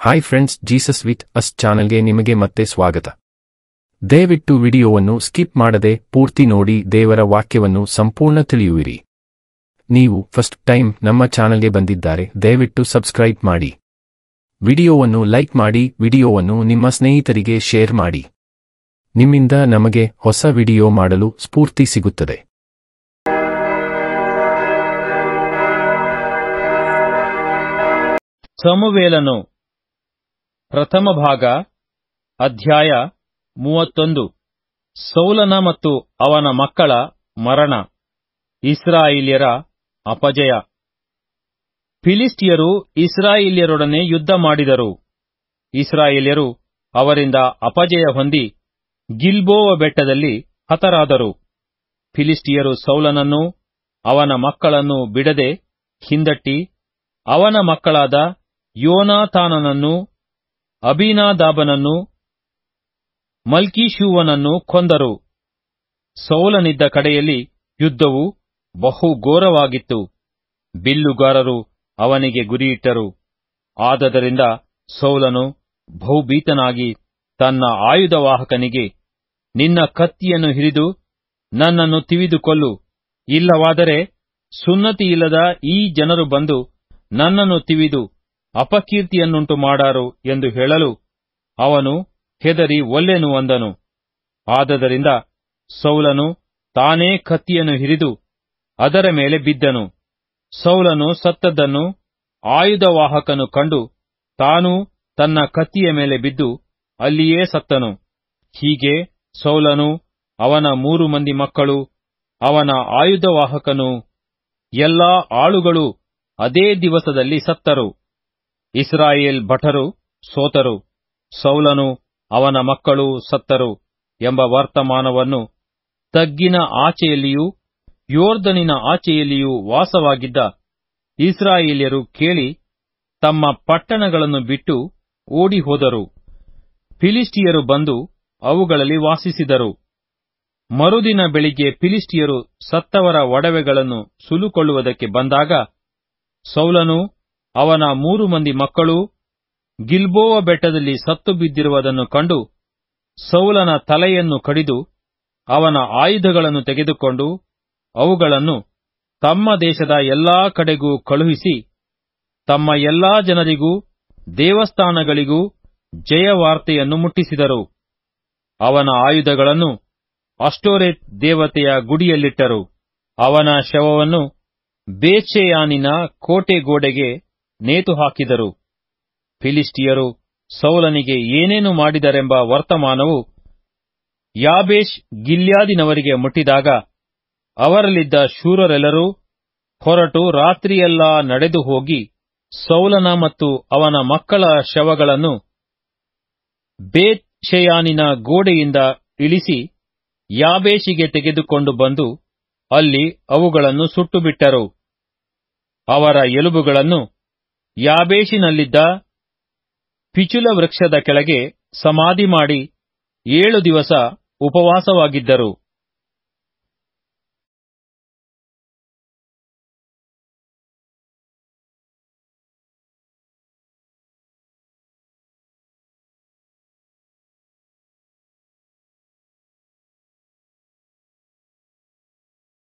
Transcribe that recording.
Hi friends, Jesus with us ಚಾನೆಲ್ಗೆ ನಿಮಗೆ ಮತ್ತೆ ಸ್ವಾಗತ. ದಯವಿಟ್ಟು ವಿಡಿಯೋವನ್ನು ಸ್ಕಿಪ್ ಮಾಡದೆ ಪೂರ್ತಿ ನೋಡಿ ದೇವರ ವಾಕ್ಯವನ್ನು ಸಂಪೂರ್ಣ ತಿಳಿಯುವಿರಿ. ನೀವು ಫಸ್ಟ್ ಟೈಮ್ ನಮ್ಮ ಚಾನೆಲ್ಗೆ ಬಂದಿದ್ದಾರೆ, ದಯವಿಟ್ಟು ಸಬ್ಸ್ಕ್ರೈಬ್ ಮಾಡಿ. ವಿಡಿಯೋವನ್ನು ಲೈಕ್ ಮಾಡಿ, ವಿಡಿಯೋವನ್ನು ನಿಮ್ಮ ಸ್ನೇಹಿತರಿಗೆ ಶೇರ್ ಮಾಡಿ. ನಿಮ್ಮಿಂದ ನಮಗೆ ಹೊಸ ವಿಡಿಯೋ ಮಾಡಲು ಸ್ಫೂರ್ತಿ ಸಿಗುತ್ತದೆ. ಸಮುವೇಲನು ಪ್ರಥಮ ಭಾಗ, ಅಧ್ಯಾಯ 31. ಸೌಲನ ಮತ್ತು ಅವನ ಮಕ್ಕಳ ಮರಣ, ಇಸ್ರಾಯೇಲ್ಯರ ಅಪಜಯ. ಫಿಲಿಷ್ಟಿಯರು ಇಸ್ರಾಯೇಲ್ಯರೊಡನೆ ಯುದ್ಧ ಮಾಡಿದರು. ಇಸ್ರಾಯೇಲ್ಯರು ಅವರಿಂದ ಅಪಜಯ ಹೊಂದಿ ಗಿಲ್ಬೋವ ಬೆಟ್ಟದಲ್ಲಿ ಹತರಾದರು. ಫಿಲಿಷ್ಟಿಯರು ಸೌಲನನ್ನೂ ಅವನ ಮಕ್ಕಳನ್ನೂ ಬಿಡದೆ ಹಿಂದಟ್ಟಿ ಅವನ ಮಕ್ಕಳಾದ ಯೋನಾತಾನನನ್ನೂ ಅಬೀನಾದಾಬನನ್ನೂ ಮಲ್ಕೀಷೂವನನ್ನೂ ಕೊಂದರು. ಸೌಲನಿದ್ದ ಕಡೆಯಲ್ಲಿ ಯುದ್ಧವು ಬಹು ಘೋರವಾಗಿತ್ತು. ಬಿಲ್ಲುಗಾರರು ಅವನಿಗೆ ಗುರಿಯಿಟ್ಟರು. ಆದದರಿಂದ ಸೌಲನು ಬಹುಭೀತನಾಗಿ ತನ್ನ ಆಯುಧವಾಹಕನಿಗೆ, ನಿನ್ನ ಕತ್ತಿಯನ್ನು ಹಿರಿದು ನನ್ನನ್ನು ತಿವಿದು ಕೊಲ್ಲು, ಇಲ್ಲವಾದರೆ ಸುನ್ನತಿಯಿಲ್ಲದ ಈ ಜನರು ಬಂದು ನನ್ನನ್ನು ತಿವಿದು ಅಪಕೀರ್ತಿಯನ್ನುಂಟು ಮಾಡಾರು ಎಂದು ಹೇಳಲು ಅವನು ಹೆದರಿ ಒಲ್ಲೆನು ಅಂದನು. ಆದದರಿಂದ ಸೌಲನು ತಾನೇ ಕತ್ತಿಯನ್ನು ಹಿರಿದು ಅದರ ಮೇಲೆ ಬಿದ್ದನು. ಸೌಲನು ಸತ್ತದ್ದನ್ನು ಆಯುಧವಾಹಕನು ಕಂಡು ತಾನೂ ತನ್ನ ಕತ್ತಿಯ ಮೇಲೆ ಬಿದ್ದು ಅಲ್ಲಿಯೇ ಸತ್ತನು. ಹೀಗೆ ಸೌಲನು, ಅವನ 3 ಮಂದಿ ಮಕ್ಕಳು, ಅವನ ಆಯುಧವಾಹಕನು, ಎಲ್ಲಾ ಆಳುಗಳು ಅದೇ ದಿವಸದಲ್ಲಿ ಸತ್ತರು. ಇಸ್ರಾಯೇಲ್ ಭಟರು ಸೋತರು, ಸೌಲನು ಅವನ ಮಕ್ಕಳು ಸತ್ತರು ಎಂಬ ವರ್ತಮಾನವನ್ನು ತಗ್ಗಿನ ಆಚೆಯಲ್ಲಿಯೂ ಯೋರ್ದನಿನ ಆಚೆಯಲ್ಲಿಯೂ ವಾಸವಾಗಿದ್ದ ಇಸ್ರಾಯೇಲ್ಯರು ಕೇಳಿ ತಮ್ಮ ಪಟ್ಟಣಗಳನ್ನು ಬಿಟ್ಟು ಓಡಿಹೋದರು. ಫಿಲಿಷ್ಟಿಯರು ಬಂದು ಅವುಗಳಲ್ಲಿ ವಾಸಿಸಿದರು. ಮರುದಿನ ಬೆಳಿಗ್ಗೆ ಫಿಲಿಷ್ಟಿಯರು ಸತ್ತವರ ಒಡವೆಗಳನ್ನು ಸುಲುಕೊಳ್ಳುವುದಕ್ಕೆ ಬಂದಾಗ ಸೌಲನು ಅವನ 3 ಮಂದಿ ಮಕ್ಕಳೂ ಗಿಲ್ಬೋವ ಬೆಟ್ಟದಲ್ಲಿ ಸತ್ತು ಬಿದ್ದಿರುವುದನ್ನು ಕಂಡು ಸೌಲನ ತಲೆಯನ್ನು ಕಡಿದು ಅವನ ಆಯುಧಗಳನ್ನು ತೆಗೆದುಕೊಂಡು ಅವುಗಳನ್ನು ತಮ್ಮ ದೇಶದ ಎಲ್ಲಾ ಕಡೆಗೂ ಕಳುಹಿಸಿ ತಮ್ಮ ಎಲ್ಲಾ ಜನರಿಗೂ ದೇವಸ್ಥಾನಗಳಿಗೂ ಜಯವಾರ್ತೆಯನ್ನು ಮುಟ್ಟಿಸಿದರು. ಅವನ ಆಯುಧಗಳನ್ನು ಅಷ್ಟೋರೆತ್ ದೇವತೆಯ ಗುಡಿಯಲ್ಲಿಟ್ಟರು. ಅವನ ಶವವನ್ನು ಬೇತ್ಷೆಯಾನಿನ ಕೋಟೆ ಗೋಡೆಗೆ ನೇತು ಹಾಕಿದರು. ಫಿಲಿಷ್ಟಿಯರು ಸೌಲನಿಗೆ ಏನೇನು ಮಾಡಿದರೆಂಬ ವರ್ತಮಾನವು ಯಾಬೇಷ್ ಗಿಲ್ಯಾದಿನವರಿಗೆ ಮುಟ್ಟಿದಾಗ ಅವರಲ್ಲಿದ್ದ ಶೂರರೆಲ್ಲರೂ ಹೊರಟು ರಾತ್ರಿಯೆಲ್ಲಾ ನಡೆದು ಹೋಗಿ ಸೌಲನ ಮತ್ತು ಅವನ ಮಕ್ಕಳ ಶವಗಳನ್ನು ಬೇತ್ಷೆಯಾನಿನ ಗೋಡೆಯಿಂದ ಇಳಿಸಿ ಯಾಬೇಷಿಗೆ ತೆಗೆದುಕೊಂಡು ಬಂದು ಅಲ್ಲಿ ಅವುಗಳನ್ನು ಸುಟ್ಟುಬಿಟ್ಟರು. ಅವರ ಎಲುಬುಗಳನ್ನು ಯಾಬೇಷಿನಲ್ಲಿದ್ದ ಪಿಚುಲ ವೃಕ್ಷದ ಕೆಳಗೆ ಸಮಾಧಿ ಮಾಡಿ 7 ದಿವಸ ಉಪವಾಸವಾಗಿದ್ದರು.